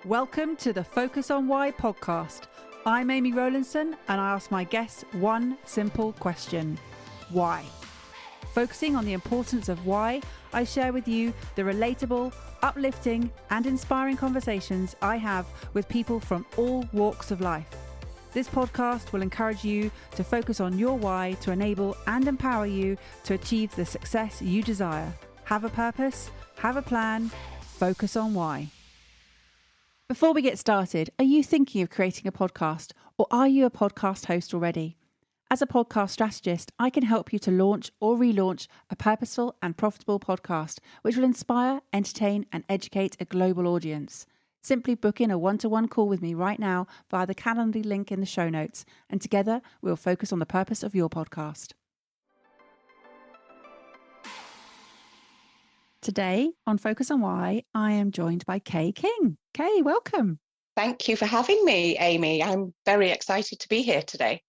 Welcome to the Focus on Why podcast. I'm Amy Rowlandson and I ask my guests one simple question. Why? Focusing on the importance of why, I share with you the relatable, uplifting and inspiring conversations I have with people from all walks of life. This podcast will encourage you to focus on your why to enable and empower you to achieve the success you desire. Have a purpose, have a plan, focus on why. Before we get started, are you thinking of creating a podcast or are you a podcast host already? As a podcast strategist, I can help you to launch or relaunch a purposeful and profitable podcast, which will inspire, entertain, and educate a global audience. Simply book in a one-to-one call with me right now via the Calendly link in the show notes, and together we'll focus on the purpose of your podcast. Today on Focus on Why, I am joined by Kaye King. Kaye, welcome. Thank you for having me, Amy. I'm very excited to be here today.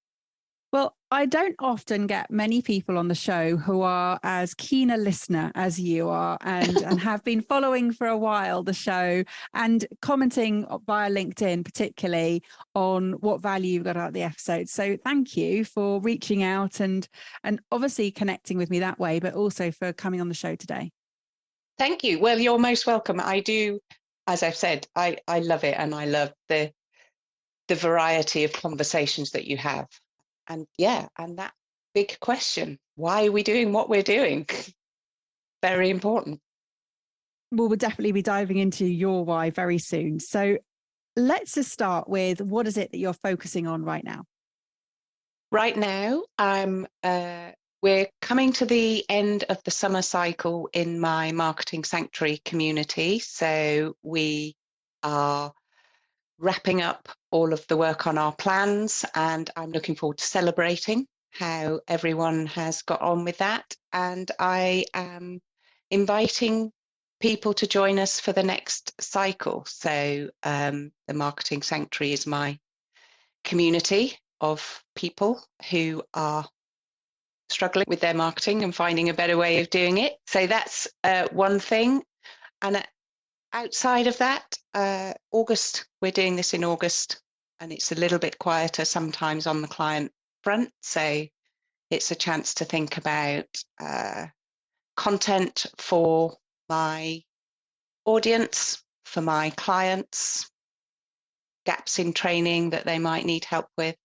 Well, I don't often get many people on the show who are as keen a listener as you are and have been following for a while the show and commenting via LinkedIn, particularly on what value you got out of the episode. So thank you for reaching out and obviously connecting with me that way, but also for coming on the show today. Thank you. Well, you're most welcome. I do, as I've said, I love it, and I love the variety of conversations that you have. And and that big question, why are we doing what we're doing? Very important. Well, we'll definitely be diving into your why very soon. So let's just start with, what is it that you're focusing on right now? Right now, we're coming to the end of the summer cycle in my Marketing Sanctuary community. So we are wrapping up all of the work on our plans, and I'm looking forward to celebrating how everyone has got on with that. And I am inviting people to join us for the next cycle. So the Marketing Sanctuary is my community of people who are struggling with their marketing and finding a better way of doing it. So that's one thing. And outside of that, August, we're doing this in August, and it's a little bit quieter sometimes on the client front. So it's a chance to think about content for my audience, for my clients, gaps in training that they might need help with,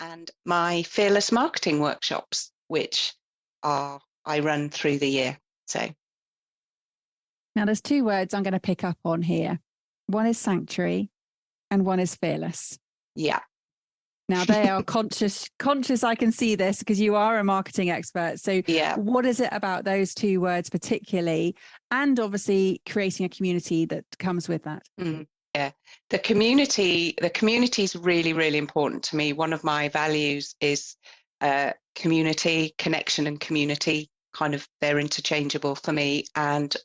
and my fearless marketing workshops, which I run through the year. So. Now, there's two words I'm going to pick up on here. One is sanctuary and one is fearless. Yeah. Now, they are conscious. I can see this because you are a marketing expert. So what is it about those two words particularly? And obviously creating a community that comes with that. Yeah, the community is really, really important to me. One of my values is community, connection and community. Kind of, they're interchangeable for me. And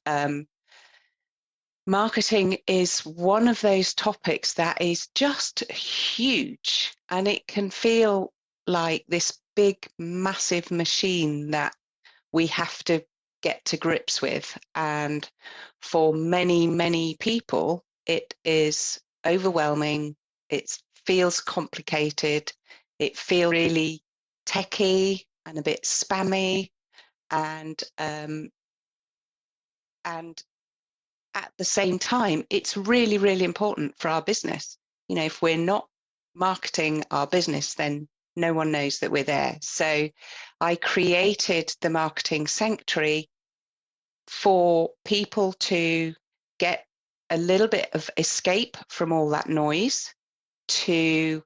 marketing is one of those topics that is just huge, and it can feel like this big, massive machine that we have to get to grips with. And for many, many people, it is overwhelming. It feels complicated. It feels really techy and a bit spammy, and at the same time, it's really, really important for our business. You know, if we're not marketing our business, then no one knows that we're there. So I created the Marketing Sanctuary for people to get a little bit of escape from all that noise, to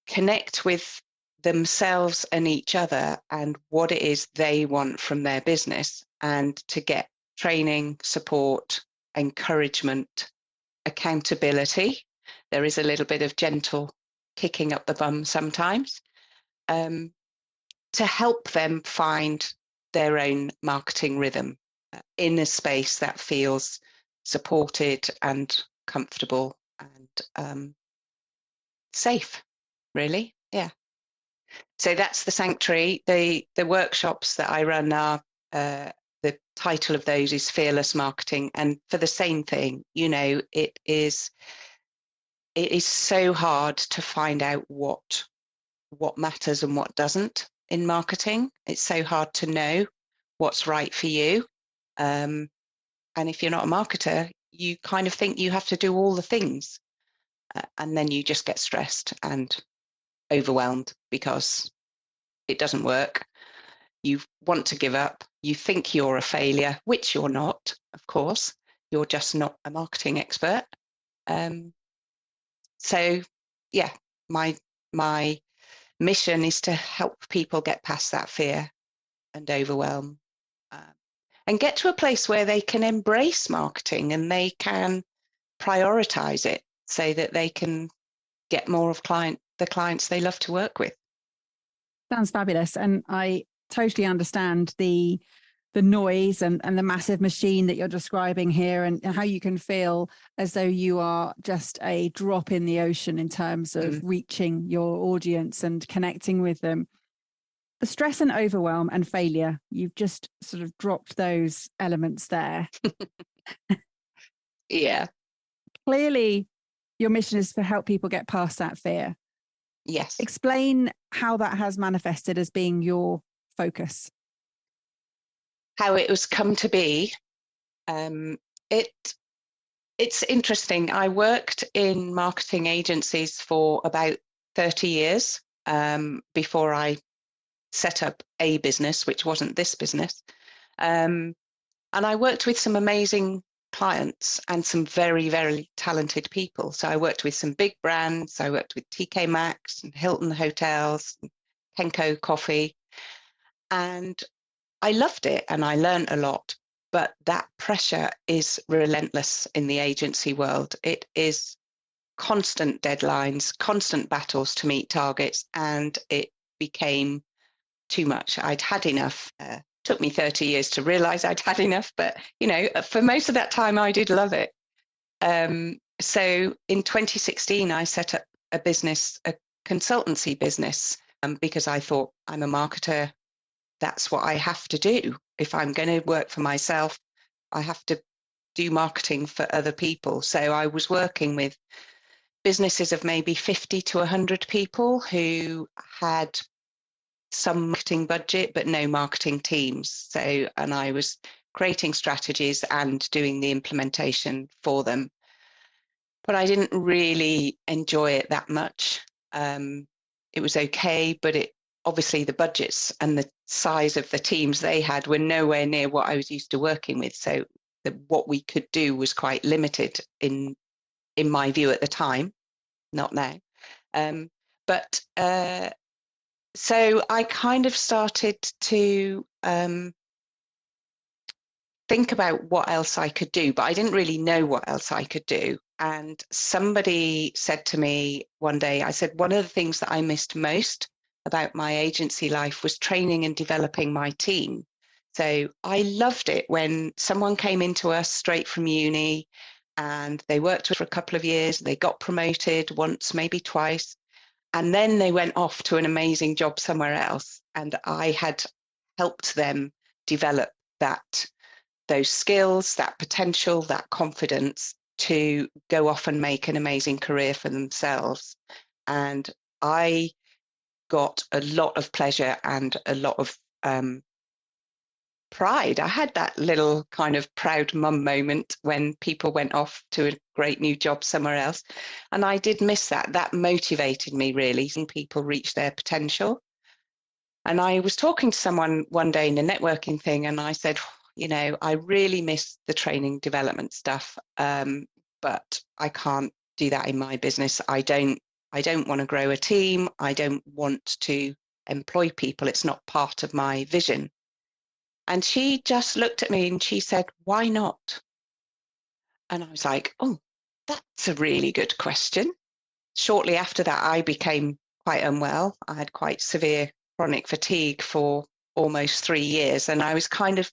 connect with themselves and each other and what it is they want from their business, and to get training, support, encouragement, accountability. There is a little bit of gentle kicking up the bum sometimes, to help them find their own marketing rhythm in a space that feels supported and comfortable and safe, really. Yeah. So that's the Sanctuary. The workshops that I run are the title of those is Fearless Marketing. And for the same thing, it is so hard to find out what matters and what doesn't in marketing. It's so hard to know what's right for you. And if you're not a marketer, you kind of think you have to do all the things. And then you just get stressed and overwhelmed because it doesn't work. You want to give up. You think you're a failure, which you're not, of course. You're just not a marketing expert. So, yeah, my mission is to help people get past that fear and overwhelm, and get to a place where they can embrace marketing and they can prioritize it so that they can get more of the clients they love to work with. Sounds fabulous. And I totally understand the noise and the massive machine that you're describing here, and how you can feel as though you are just a drop in the ocean in terms of reaching your audience and connecting with them. The stress and overwhelm and failure, you've just sort of dropped those elements there. Yeah. Clearly, your mission is to help people get past that fear. Yes. Explain how that has manifested as being your focus. How it was come to be. It's interesting. I worked in marketing agencies for about 30 years before I set up a business, which wasn't this business. And I worked with some amazing clients and some very, very talented people. So I worked with some big brands. I worked with TK Maxx and Hilton Hotels, and Kenco Coffee. And I loved it and I learned a lot. But that pressure is relentless in the agency world. It is constant deadlines, constant battles to meet targets, and it became too much. I'd had enough. Took me 30 years to realize I'd had enough, but for most of that time I did love it. So in 2016 I set up a consultancy business, because I thought, I'm a marketer, that's what I have to do. If I'm going to work for myself, I have to do marketing for other people. So I was working with businesses of maybe 50 to 100 people who had some marketing budget, but no marketing teams. And I was creating strategies and doing the implementation for them. But I didn't really enjoy it that much. It was okay, but obviously the budgets and the size of the teams they had were nowhere near what I was used to working with. So what we could do was quite limited in my view at the time, not now. So I kind of started to think about what else I could do, but I didn't really know what else I could do. And somebody said to me one day, I said, one of the things that I missed most about my agency life was training and developing my team. So I loved it when someone came into us straight from uni and they worked with us for a couple of years, they got promoted once, maybe twice, and then they went off to an amazing job somewhere else. And I had helped them develop those skills, that potential, that confidence to go off and make an amazing career for themselves. And I got a lot of pleasure and a lot of pride. I had that little kind of proud mum moment when people went off to a great new job somewhere else. And I did miss that. That motivated me, really, seeing people reach their potential. And I was talking to someone one day in a networking thing, and I said, I really miss the training development stuff, but I can't do that in my business. I don't want to grow a team. I don't want to employ people. It's not part of my vision. And she just looked at me and she said, why not? And I was like, oh, that's a really good question. Shortly after that, I became quite unwell. I had quite severe chronic fatigue for almost 3 years. And I was kind of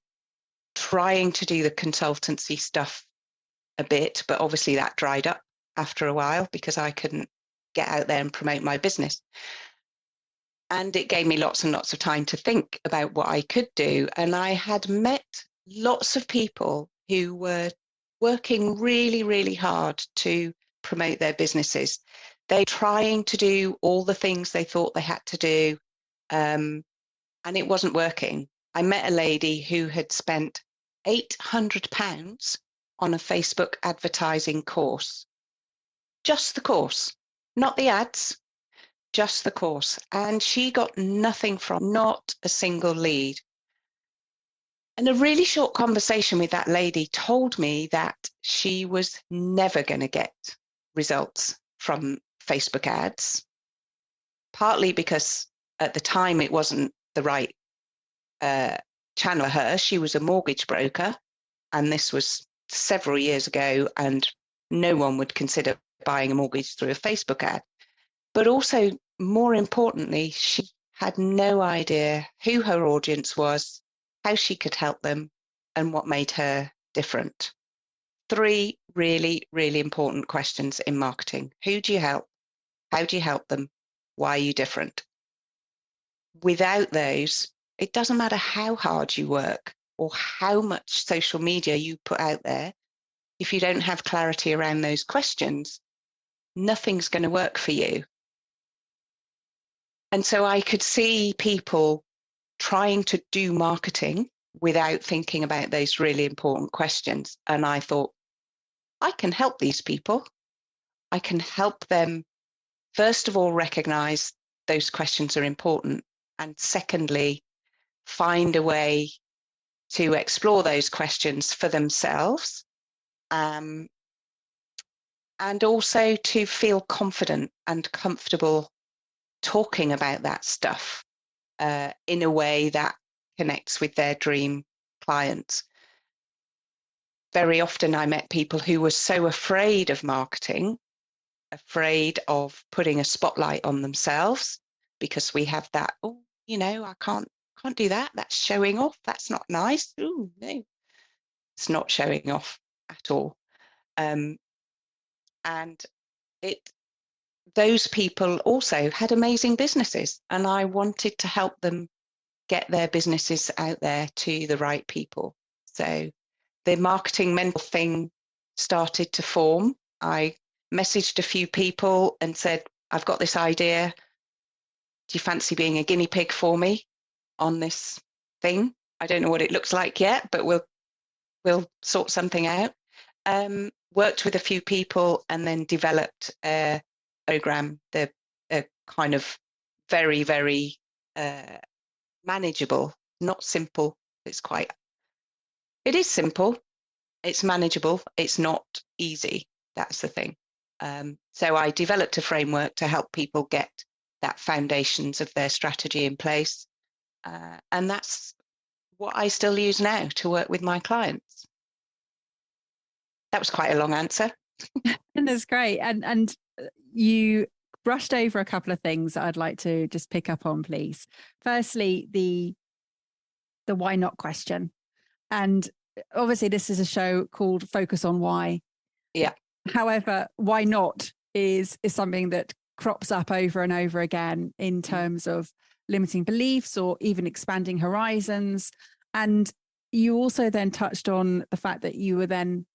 trying to do the consultancy stuff a bit, but obviously that dried up after a while because I couldn't get out there and promote my business. And it gave me lots and lots of time to think about what I could do. And I had met lots of people who were working really, really hard to promote their businesses. They're trying to do all the things they thought they had to do, and it wasn't working. I met a lady who had spent £800 on a Facebook advertising course. Just the course, not the ads, just the course. And she got nothing from, not a single lead. And a really short conversation with that lady told me that she was never going to get results from Facebook ads, partly because at the time it wasn't the right channel for her. She was a mortgage broker, and this was several years ago, and no one would consider buying a mortgage through a Facebook ad. But also, more importantly, she had no idea who her audience was, how she could help them, and what made her different. 3 really, really important questions in marketing. Who do you help? How do you help them? Why are you different? Without those, it doesn't matter how hard you work or how much social media you put out there. If you don't have clarity around those questions, nothing's going to work for you. And so I could see people trying to do marketing without thinking about those really important questions. And I thought, I can help these people. I can help them, first of all, recognize those questions are important. And secondly, find a way to explore those questions for themselves, and also to feel confident and comfortable talking about that stuff in a way that connects with their dream clients. Very often I met people who were so afraid of marketing, afraid of putting a spotlight on themselves, because we have that, oh, you know, I can't do that. That's showing off. That's not nice. Ooh, no, it's not showing off at all. And those people also had amazing businesses, and I wanted to help them get their businesses out there to the right people. So the marketing mentor thing started to form. I messaged a few people and said, I've got this idea. Do you fancy being a guinea pig for me on this thing? I don't know what it looks like yet, but we'll sort something out. Worked with a few people and then developed a program, the kind of very, very manageable, not simple. It is simple. It's manageable. It's not easy. That's the thing. So I developed a framework to help people get that foundations of their strategy in place. And that's what I still use now to work with my clients. That was quite a long answer. And that's great. And you brushed over a couple of things that I'd like to just pick up on, please. Firstly, the why not question. And obviously this is a show called Focus on Why. Yeah. However, why not is something that crops up over and over again in terms of limiting beliefs or even expanding horizons. And you also then touched on the fact that you were then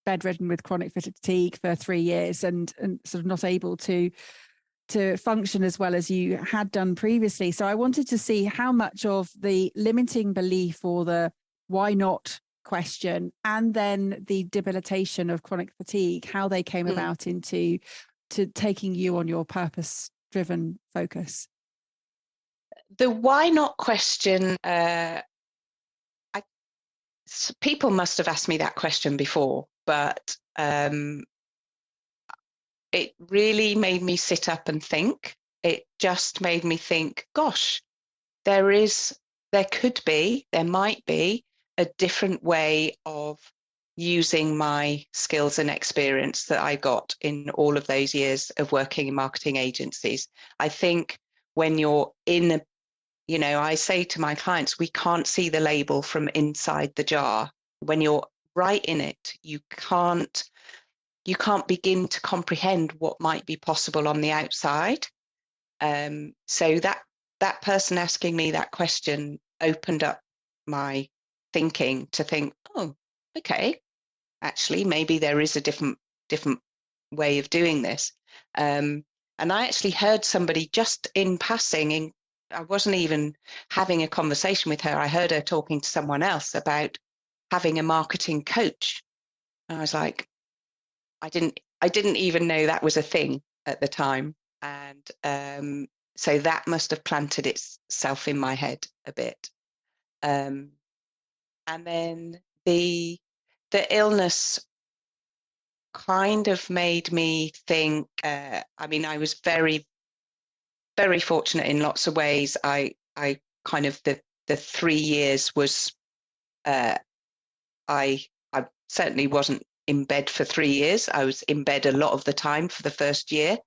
bedridden with chronic fatigue for 3 years and sort of not able to function as well as you had done previously. So I wanted to see how much of the limiting belief or the why not question and then the debilitation of chronic fatigue, how they came about into taking you on your purpose-driven focus. The why not question, people must have asked me that question before, but it really made me sit up and think. It just made me think, gosh, there might be a different way of using my skills and experience that I got in all of those years of working in marketing agencies. I think when you're in I say to my clients, we can't see the label from inside the jar. When you're right in it, you can't begin to comprehend what might be possible on the outside. So that person asking me that question opened up my thinking to think, oh, okay, actually, maybe there is a different way of doing this. And I actually heard somebody just in passing, I wasn't even having a conversation with her. I heard her talking to someone else about having a marketing coach. And I was like, I didn't even know that was a thing at the time. And so that must have planted itself in my head a bit. And then the illness kind of made me think, I mean, I was very, very fortunate in lots of ways. I kind of, the 3 years was, I certainly wasn't in bed for 3 years. I was in bed a lot of the time for the first year,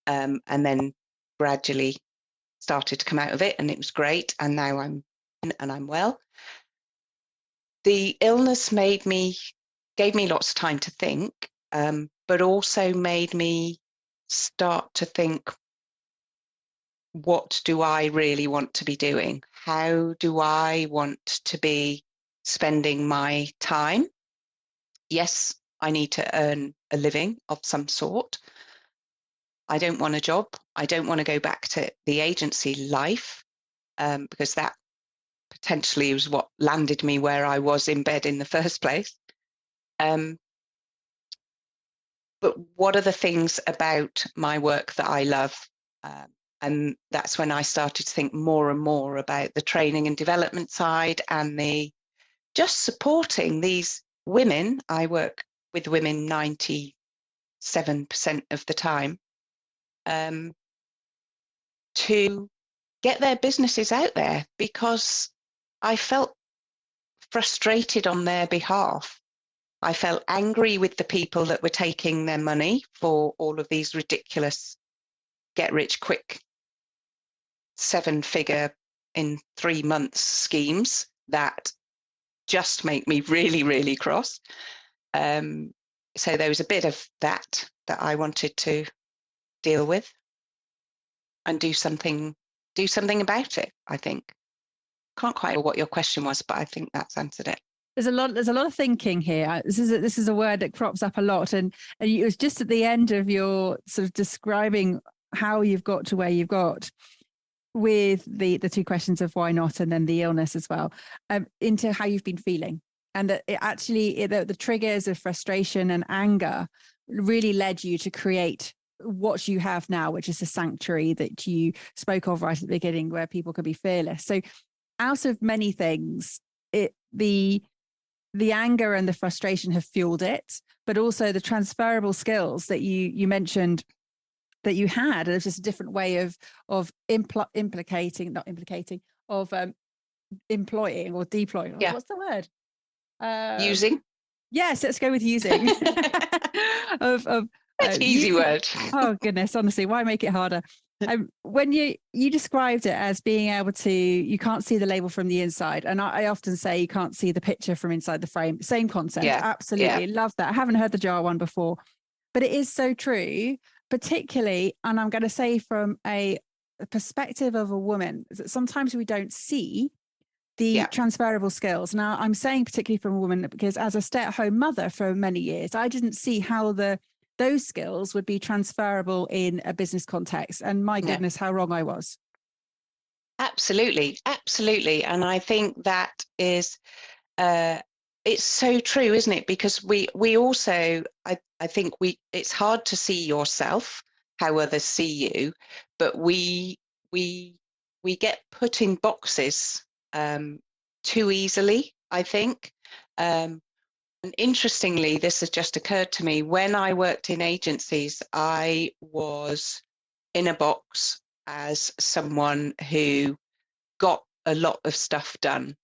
and then gradually started to come out of it, and it was great. And now I'm well. The illness gave me lots of time to think, but also made me start to think, what do I really want to be doing? How do I want to be spending my time? Yes, I need to earn a living of some sort. I don't want a job. I don't want to go back to the agency life, because that potentially was what landed me where I was in bed in the first place. But what are the things about my work that I love? And that's when I started to think more and more about the training and development side, and the just supporting these women. I work with women 97% of the time, to get their businesses out there, because I felt frustrated on their behalf. I felt angry with the people that were taking their money for all of these ridiculous get rich quick 7-figure in 3 months schemes that just make me really, really cross. So there was a bit of that I wanted to deal with and do something about it, I think. Can't quite remember what your question was, but I think that's answered it. There's a lot of thinking here. This is a word that crops up a lot, and it was just at the end of your sort of describing how you've got to where you've got with the 2 questions of why not, and then the illness as well, into how you've been feeling, and that it actually the triggers of frustration and anger really led you to create what you have now, which is a sanctuary that you spoke of right at the beginning, where people can be fearless. So out of many things, the anger and the frustration have fueled it, but also the transferable skills that you mentioned that you had. It's just a different way of employing or deploying. Yeah. What's the word? Using. Yes, let's go with using. That's easy word. Oh goodness, honestly, why make it harder? When you described it as being able to, you can't see the label from the inside, and I often say you can't see the picture from inside the frame. Same concept. Yeah, absolutely. Love that. I haven't heard the jar one before, but it is so true, particularly, and I'm going to say from a perspective of a woman, that sometimes we don't see the transferable skills. Now, I'm saying particularly from a woman because as a stay-at-home mother for many years, I didn't see how those skills would be transferable in a business context. And my goodness, how wrong I was. Absolutely. And I think that is, it's so true, isn't it? Because we also, I think it's hard to see yourself, how others see you, but we get put in boxes too easily, I think. And interestingly, this has just occurred to me. When I worked in agencies, I was in a box as someone who got a lot of stuff done.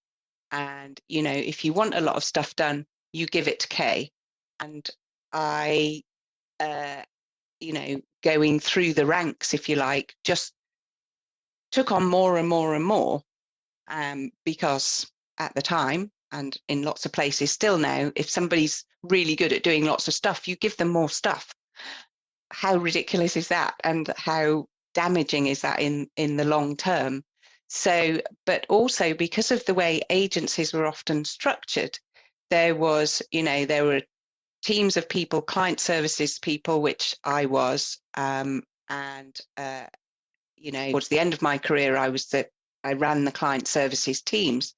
And, if you want a lot of stuff done, you give it to Kaye. And I, going through the ranks, if you like, just took on more and more and more, because at the time, and in lots of places still now, if somebody's really good at doing lots of stuff, you give them more stuff. How ridiculous is that? And how damaging is that in the long term? So, but also because of the way agencies were often structured, there were teams of people, client services people, which I was, towards the end of my career, I ran the client services teams.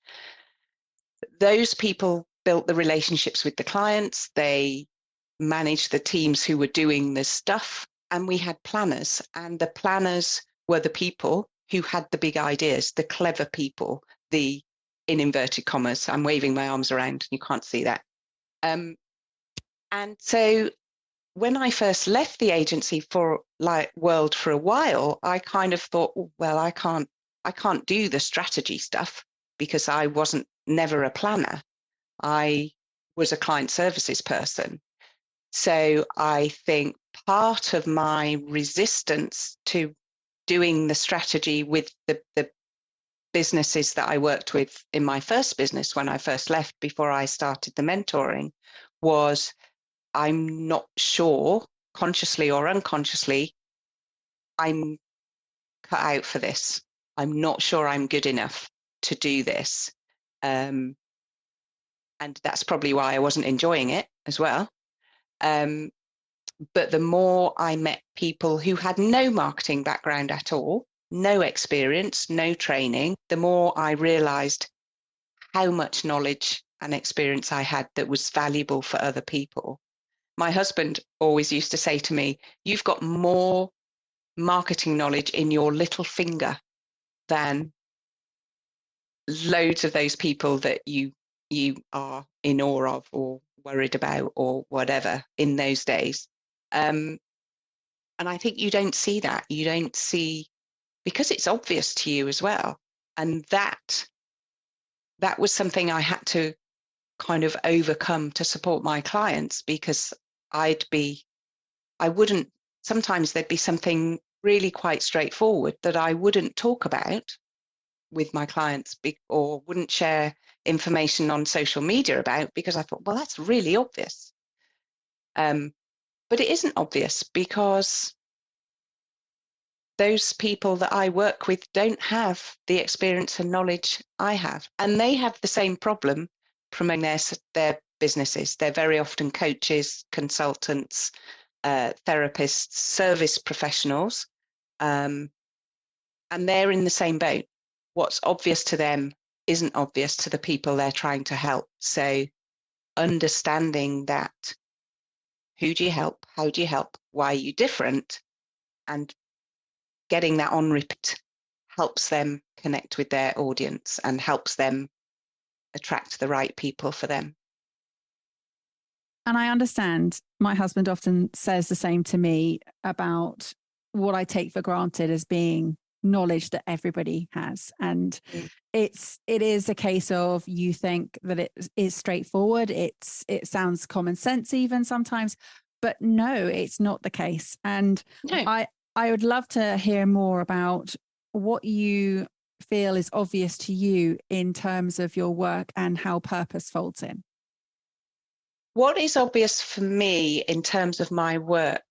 Those people built the relationships with the clients. They managed the teams who were doing the stuff, and we had planners, and the planners were the people who had the big ideas, the clever people, the, in inverted commas, I'm waving my arms around, you can't see that. And so when I first left the agency for world for a while, I kind of thought, well, I can't do the strategy stuff because I wasn't never a planner. I was a client services person. So I think part of my resistance to doing the strategy with the businesses that I worked with in my first business when I first left before I started the mentoring was I'm not sure, consciously or unconsciously, I'm cut out for this. I'm not sure I'm good enough to do this. And that's probably why I wasn't enjoying it as well. But the more I met people who had no marketing background at all, no experience, no training, the more I realized how much knowledge and experience I had that was valuable for other people. My husband always used to say to me, you've got more marketing knowledge in your little finger than loads of those people that you are in awe of or worried about or whatever in those days. And I think you don't see that. You don't see, because it's obvious to you as well. And that was something I had to kind of overcome to support my clients, because sometimes there'd be something really quite straightforward that I wouldn't talk about with my clients or wouldn't share information on social media about, because I thought, well, that's really obvious. But it isn't obvious because those people that I work with don't have the experience and knowledge I have. And they have the same problem promoting their businesses. They're very often coaches, consultants, therapists, service professionals, and they're in the same boat. What's obvious to them isn't obvious to the people they're trying to help. So understanding that, who do you help? How do you help? Why are you different? And getting that on repeat helps them connect with their audience and helps them attract the right people for them. And I understand my husband often says the same to me about what I take for granted as being knowledge that everybody has. And it is a case of, you think that it is straightforward. It sounds common sense even sometimes, but no, it's not the case. And No. I would love to hear more about what you feel is obvious to you in terms of your work and how purpose folds in. What is obvious for me in terms of my work,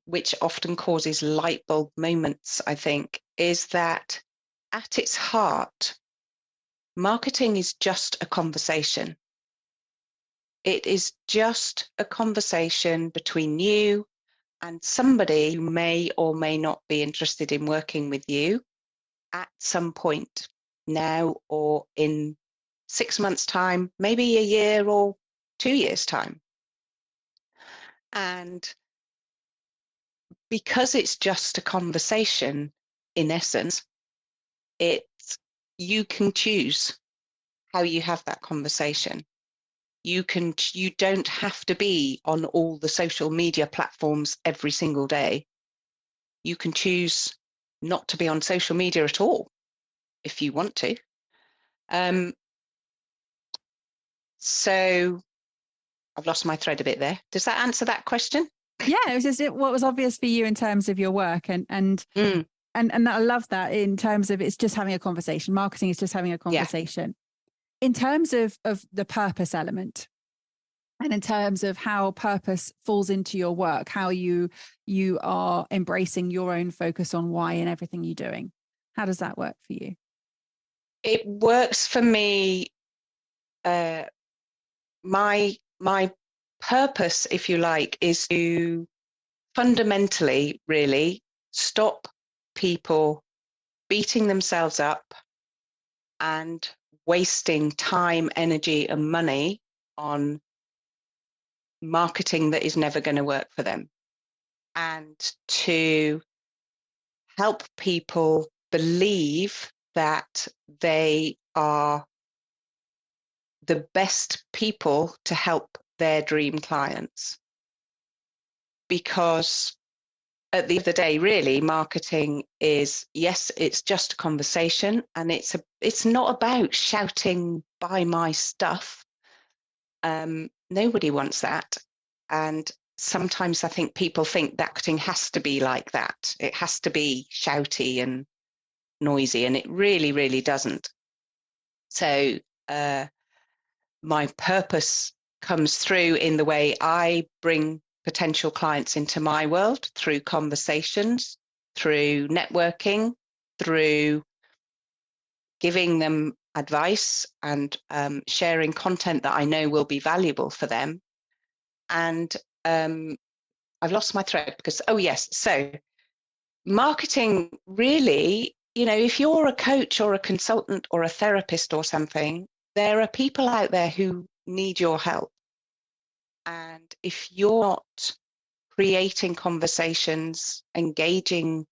which often causes light bulb moments, I think, is that at its heart, marketing is just a conversation. It is just a conversation between you and somebody who may or may not be interested in working with you at some point now or in 6 months' time, maybe a year or 2 years' time. And because it's just a conversation, in essence, you can choose how you have that conversation. You don't have to be on all the social media platforms every single day. You can choose not to be on social media at all if you want to. So I've lost my thread a bit there. Does that answer that question? Yeah, it was just what was obvious for you in terms of your work, and I love that in terms of it's just having a conversation. Marketing is just having a conversation. Yeah. In terms of the purpose element, and in terms of how purpose falls into your work, how you are embracing your own focus on why in everything you're doing. How does that work for you? It works for me. My purpose, if you like, is to fundamentally really stop people beating themselves up and wasting time, energy, and money on marketing that is never going to work for them, and to help people believe that they are the best people to help their dream clients. Because at the end of the day, really, marketing is, yes, it's just a conversation, and it's not about shouting, buy my stuff. Nobody wants that. And sometimes I think people think that marketing has to be like that. It has to be shouty and noisy, and it really, really doesn't. So my purpose comes through in the way I bring potential clients into my world through conversations, through networking, through giving them advice and sharing content that I know will be valuable for them. And I've lost my thread because, oh yes, so marketing really, if you're a coach or a consultant or a therapist or something, there are people out there who need your help. And if you're not creating conversations, engaging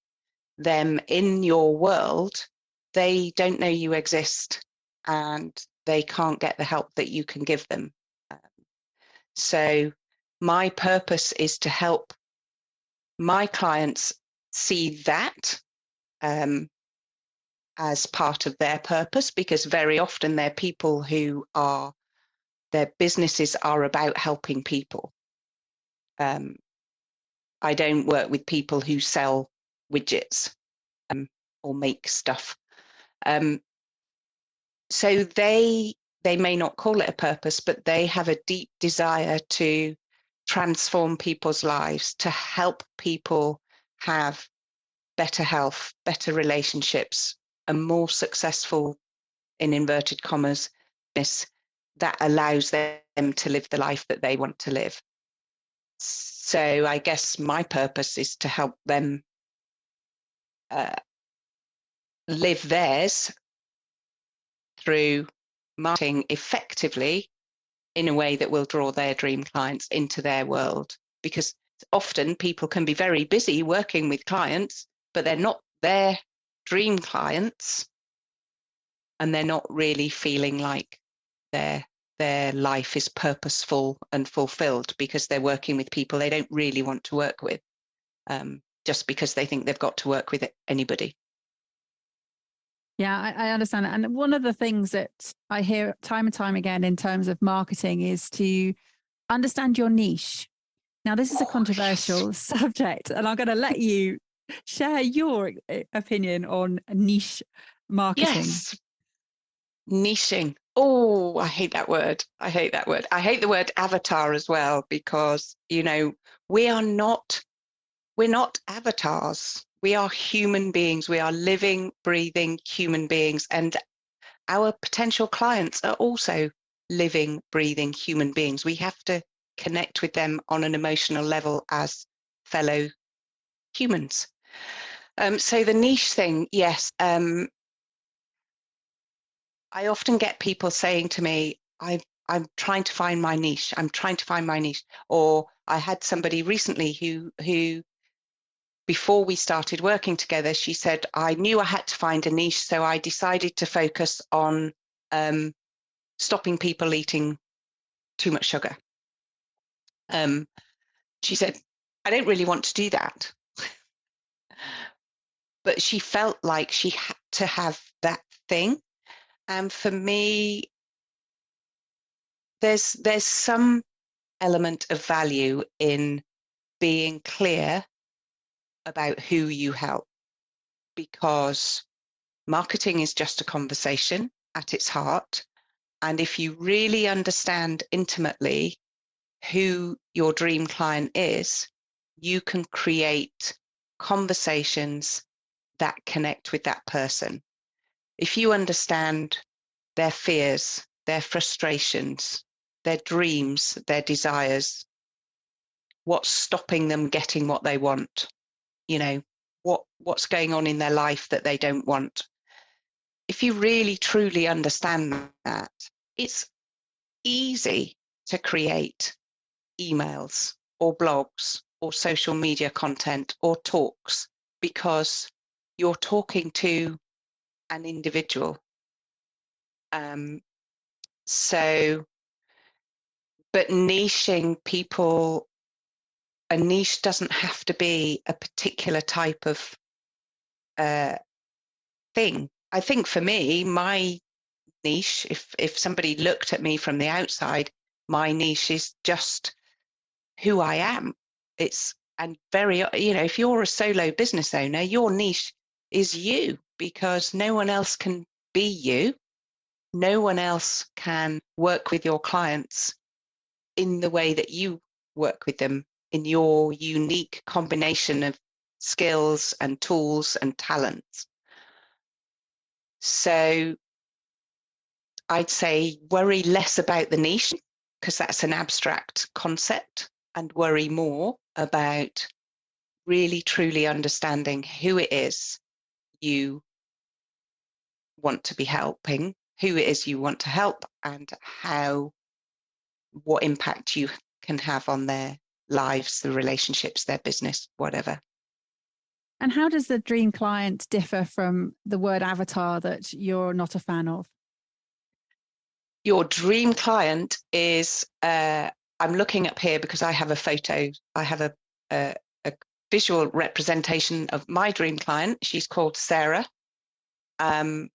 them in your world, they don't know you exist and they can't get the help that you can give them. So my purpose is to help my clients see that as part of their purpose, because very often they're people who their businesses are about helping people. I don't work with people who sell widgets or make stuff. So they may not call it a purpose, but they have a deep desire to transform people's lives, to help people have better health, better relationships, a more successful, in inverted commas, business that allows them to live the life that they want to live. So I guess my purpose is to help them live theirs through marketing effectively in a way that will draw their dream clients into their world. Because often people can be very busy working with clients, but they're not their dream clients, and they're not really feeling like their life is purposeful and fulfilled because they're working with people they don't really want to work with, just because they think they've got to work with anybody. Yeah, I understand that. And one of the things that I hear time and time again in terms of marketing is to understand your niche. Now, this is a controversial subject, and I'm going to let you share your opinion on niche marketing. Yes, niching. Oh, I hate that word. I hate that word. I hate the word avatar as well, because, we're not avatars. We are human beings. We are living, breathing human beings. And our potential clients are also living, breathing human beings. We have to connect with them on an emotional level as fellow humans. So the niche thing, yes. I often get people saying to me, I'm trying to find my niche. I'm trying to find my niche. Or I had somebody recently who before we started working together, she said, I knew I had to find a niche, so I decided to focus on stopping people eating too much sugar. She said, I don't really want to do that. But she felt like she had to have that thing. And for me, there's some element of value in being clear about who you help, because marketing is just a conversation at its heart. And if you really understand intimately who your dream client is, you can create conversations that connect with that person. If you understand their fears, their frustrations, their dreams, their desires, what's stopping them getting what they want, what's going on in their life that they don't want. If you really truly understand that, it's easy to create emails or blogs or social media content or talks, because you're talking to an individual. But niching people, a niche doesn't have to be a particular type of thing. I think for me, my niche, if somebody looked at me from the outside, my niche is just who I am. And if you're a solo business owner, your niche is you, because no one else can be you. No one else can work with your clients in the way that you work with them, in your unique combination of skills and tools and talents. So I'd say worry less about the niche, because that's an abstract concept, and worry more about really truly understanding who it is you want to be helping, who it is you want to help, and what impact you can have on their lives, the relationships, their business, whatever. And how does the dream client differ from the word avatar that you're not a fan of? Your dream client is, I'm looking up here because I have a photo, I have a visual representation of my dream client. She's called Sarah. And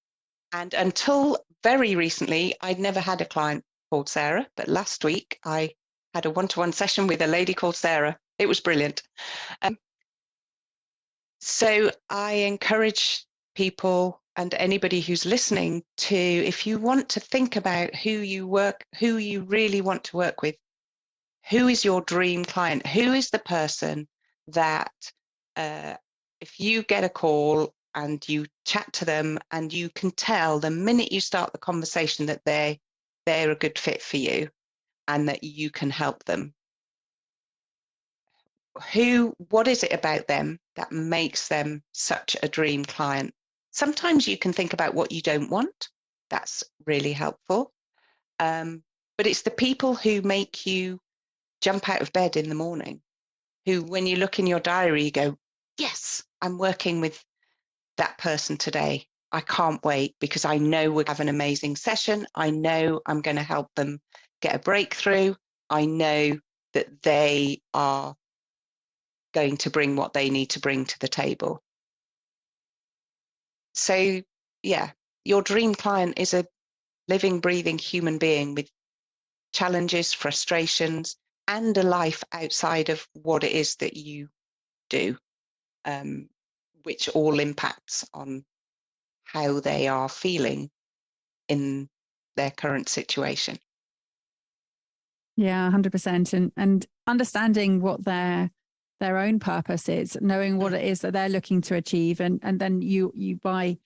until very recently, I'd never had a client called Sarah, but last week I had a one-to-one session with a lady called Sarah. It was brilliant. So I encourage people and anybody who's listening to, if you want to think about who you really want to work with, who is your dream client? Who is the person that if you get a call and you chat to them and you can tell the minute you start the conversation that they're a good fit for you and that you can help them? What is it about them that makes them such a dream client? Sometimes you can think about what you don't want. That's really helpful. But it's the people who make you jump out of bed in the morning, who, when you look in your diary, you go, yes, I'm working with that person today. I can't wait, because I know we'll have an amazing session. I know I'm going to help them get a breakthrough. I know that they are going to bring what they need to bring to the table. So, yeah, your dream client is a living, breathing human being with challenges, frustrations, and a life outside of what it is that you do, which all impacts on how they are feeling in their current situation. Yeah, 100%. And understanding what their own purpose is, knowing what it is that they're looking to achieve, and then you by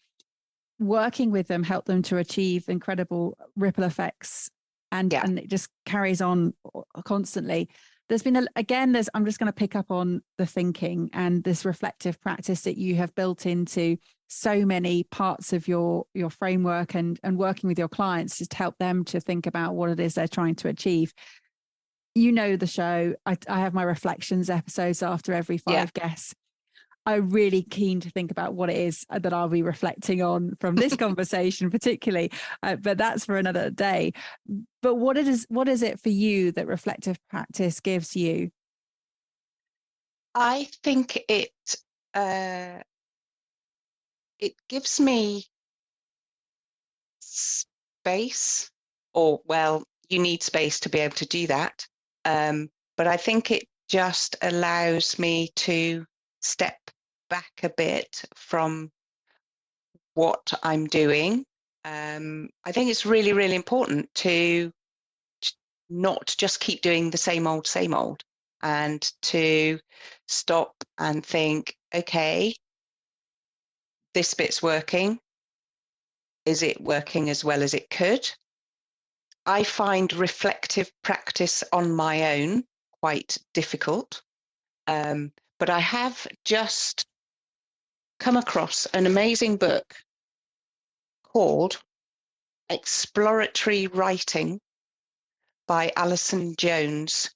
working with them help them to achieve incredible ripple effects, and it just carries on constantly. There's been I'm just going to pick up on the thinking and this reflective practice that you have built into so many parts of your framework and working with your clients, just to help them to think about what it is they're trying to achieve. You know the show. I have my reflections episodes after every 5 guests. I'm really keen to think about what it is that I'll be reflecting on from this conversation, particularly. But that's for another day. But what is it for you that reflective practice gives you? I think it gives me space, you need space to be able to do that. But I think it just allows me to step back a bit from what I'm doing. I think it's really, really important to not just keep doing the same old, and to stop and think, okay, this bit's working. Is it working as well as it could? I find reflective practice on my own quite difficult. But I have just come across an amazing book called Exploratory Writing by Alison Jones.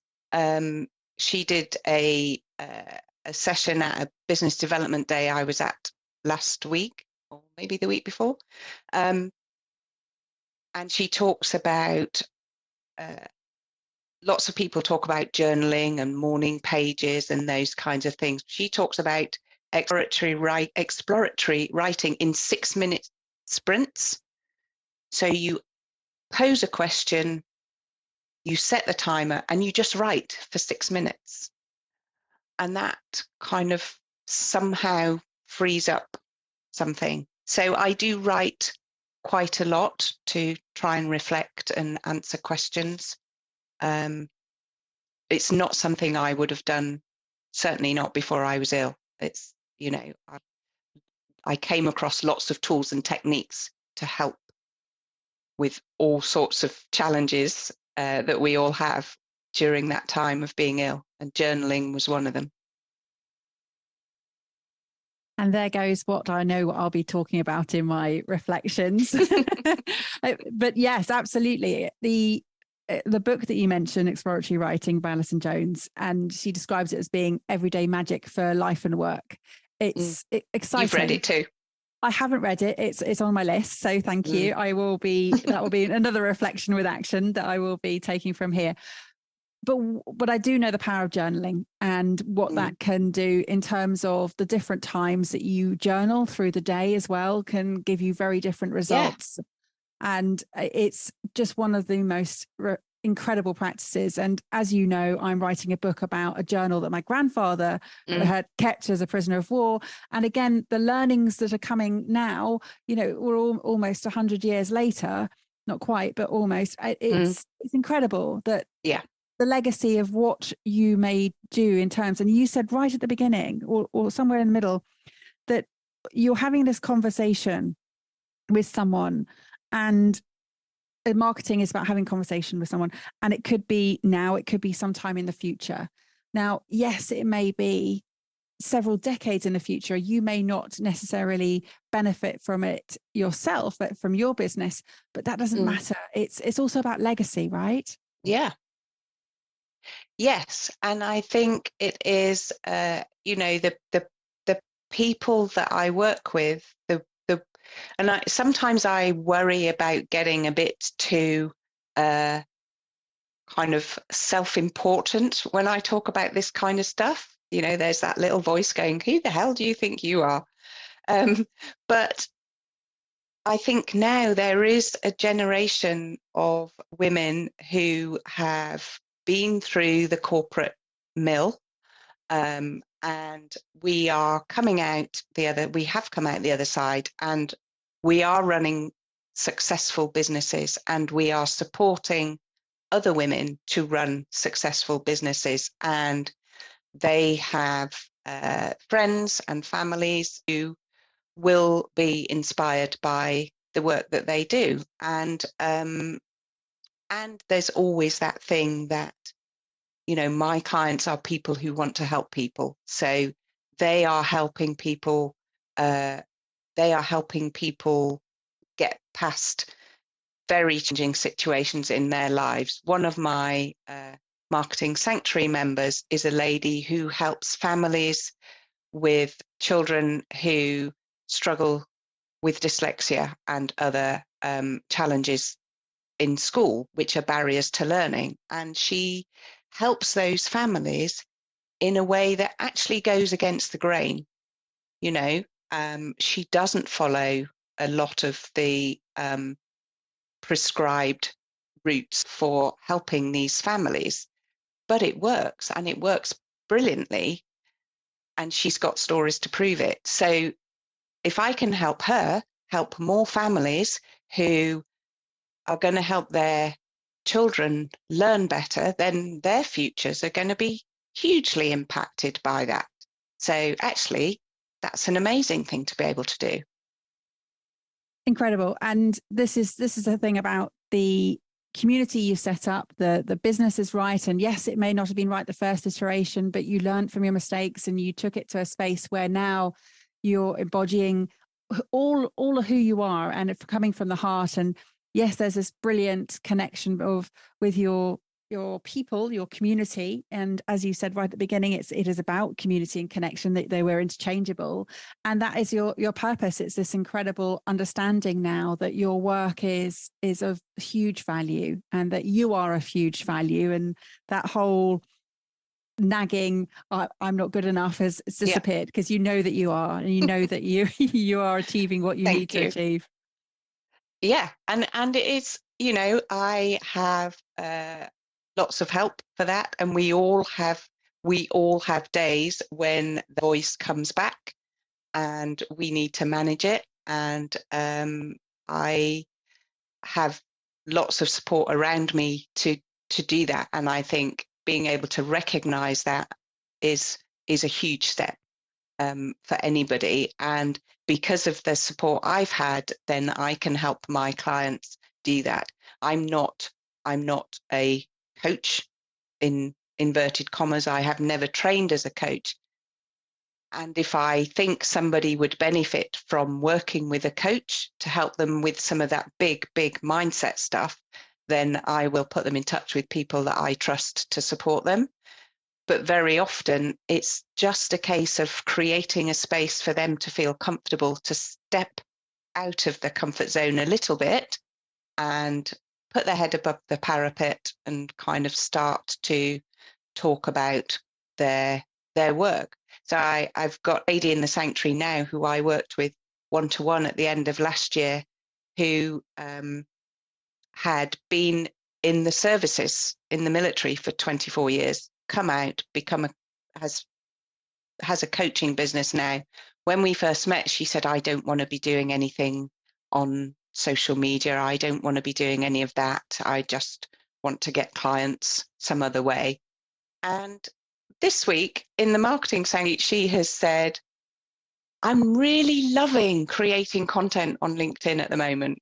She did a session at a business development day I was at last week, or maybe the week before. And she talks about, lots of people talk about journaling and morning pages and those kinds of things. She talks about exploratory writing in 6-minute sprints. So you pose a question, you set the timer, and you just write for 6 minutes. And that kind of somehow frees up something. So I do write quite a lot to try and reflect and answer questions. It's not something I would have done, certainly not before I was ill. It's, you know, I came across lots of tools and techniques to help with all sorts of challenges that we all have during that time of being ill, and journaling was one of them. And there goes what I know I'll be talking about in my reflections. But yes, absolutely. The book that you mentioned, Exploratory Writing by Alison Jones, and she describes it as being everyday magic for life and work. It's exciting. You've read it too. I haven't read it. It's on my list. So thank you. That will be another reflection with action that I will be taking from here. But I do know the power of journaling and what that can do in terms of the different times that you journal through the day as well can give you very different results. Yeah. And it's just one of the most incredible practices. And as you know, I'm writing a book about a journal that my grandfather had kept as a prisoner of war. And again, the learnings that are coming now, you know, we're almost 100 years later, not quite, but almost. It's incredible that the legacy of what you may do in terms, and you said right at the beginning or somewhere in the middle, that you're having this conversation with someone, and marketing is about having conversation with someone, and it could be now, it could be sometime in the future. Now, yes, it may be several decades in the future. You may not necessarily benefit from it yourself, but from your business, but that doesn't matter. It's also about legacy, right? Yeah. Yes, and I think it is, you know, the people that I work with, and sometimes I worry about getting a bit too kind of self-important when I talk about this kind of stuff. You know, there's that little voice going, "Who the hell do you think you are?" But I think now there is a generation of women who have been through the corporate mill, and we are coming out we have come out the other side, and we are running successful businesses, and we are supporting other women to run successful businesses, and they have friends and families who will be inspired by the work that they do. And there's always that thing that, you know, my clients are people who want to help people. So they are helping people, get past very challenging situations in their lives. One of my Marketing Sanctuary members is a lady who helps families with children who struggle with dyslexia and other challenges in school, which are barriers to learning. And she helps those families in a way that actually goes against the grain. You know, she doesn't follow a lot of the prescribed routes for helping these families, but it works, and it works brilliantly. And she's got stories to prove it. So if I can help her help more families who are going to help their children learn better, then their futures are going to be hugely impacted by that. So actually, that's an amazing thing to be able to do. Incredible. And this is the thing about the community you set up. The business is right, and yes, it may not have been right the first iteration, but you learned from your mistakes and you took it to a space where now you're embodying all of who you are, and it's coming from the heart. And yes, there's this brilliant connection with your people, your community. And as you said right at the beginning, it is about community and connection, that they were interchangeable. And that is your purpose. It's this incredible understanding now that your work is of huge value, and that you are of huge value. And that whole nagging, I'm not good enough, has disappeared, because you know that you are, and you know that you are achieving what you need to achieve. Yeah. And it is, I have lots of help for that. And we all have days when the voice comes back and we need to manage it. And I have lots of support around me to do that. And I think being able to recognize that is a huge step for anybody. And because of the support I've had, then I can help my clients do that. I'm not a coach, in inverted commas. I have never trained as a coach. And if I think somebody would benefit from working with a coach to help them with some of that big mindset stuff, then I will put them in touch with people that I trust to support them. But very often it's just a case of creating a space for them to feel comfortable to step out of the comfort zone a little bit and put their head above the parapet and kind of start to talk about their work. So I've got a lady in the sanctuary now who I worked with one-to-one at the end of last year, who had been in the services in the military for 24 years, come out, has a coaching business now. When we first met, she said, I don't want to be doing anything on social media. I don't want to be doing any of that. I just want to get clients some other way. And this week in the marketing summit, she has said, I'm really loving creating content on LinkedIn at the moment.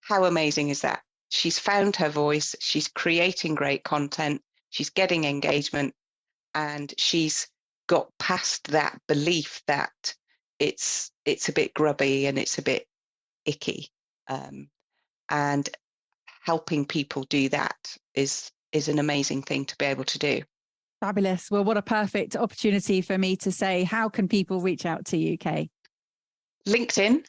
How amazing is that? She's found her voice. She's creating great content. She's getting engagement, and she's got past that belief that it's a bit grubby and it's a bit icky. And helping people do that is an amazing thing to be able to do. Fabulous. Well, what a perfect opportunity for me to say, how can people reach out to you, Kaye? LinkedIn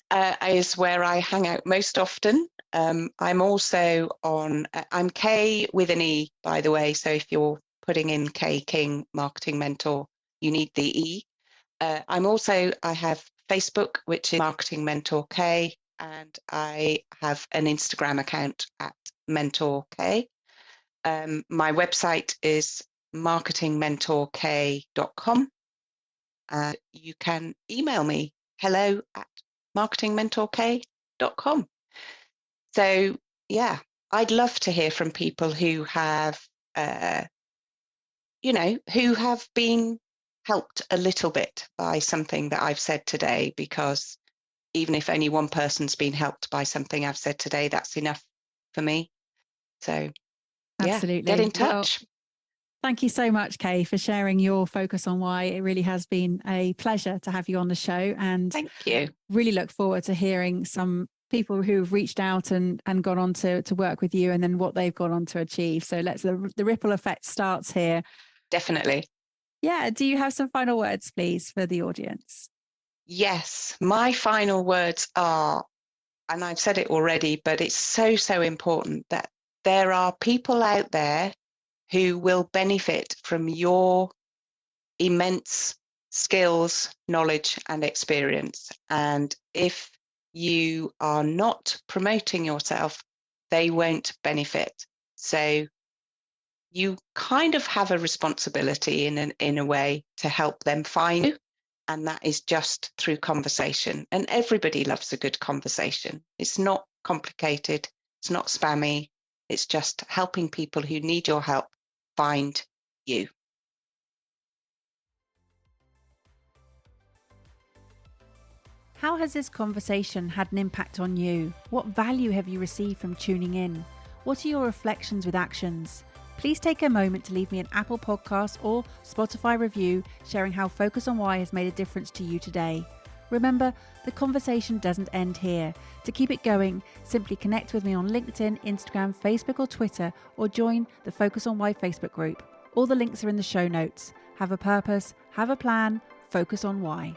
is where I hang out most often. I'm also on, I'm Kaye with an E, by the way. So if you're putting in Kaye King, marketing mentor, you need the E. I have Facebook, which is Marketing Mentor Kaye, and I have an Instagram account at Mentor Kaye. My website is marketingmentorkaye.com. You can email me, hello@marketingmentorkaye.com. So yeah, I'd love to hear from people who have, who have been helped a little bit by something that I've said today, because even if only one person's been helped by something I've said today, that's enough for me. So Absolutely. Get in touch. Well, thank you so much, Kaye, for sharing your focus on why. It really has been a pleasure to have you on the show, and thank you. Really look forward to hearing some people who've reached out and gone on to work with you, and then what they've gone on to achieve. So the ripple effect starts here. Definitely. Yeah. Do you have some final words, please, for the audience? Yes. My final words are, and I've said it already, but it's so important, that there are people out there who will benefit from your immense skills, knowledge, and experience. And if you are not promoting yourself, they won't benefit. So you kind of have a responsibility in a way to help them find you. And that is just through conversation. And everybody loves a good conversation. It's not complicated. It's not spammy. It's just helping people who need your help find you. How has this conversation had an impact on you? What value have you received from tuning in? What are your reflections with actions? Please take a moment to leave me an Apple Podcast or Spotify review sharing how Focus on Why has made a difference to you today. Remember, the conversation doesn't end here. To keep it going, simply connect with me on LinkedIn, Instagram, Facebook or Twitter, or join the Focus on Why Facebook group. All the links are in the show notes. Have a purpose, have a plan, focus on why.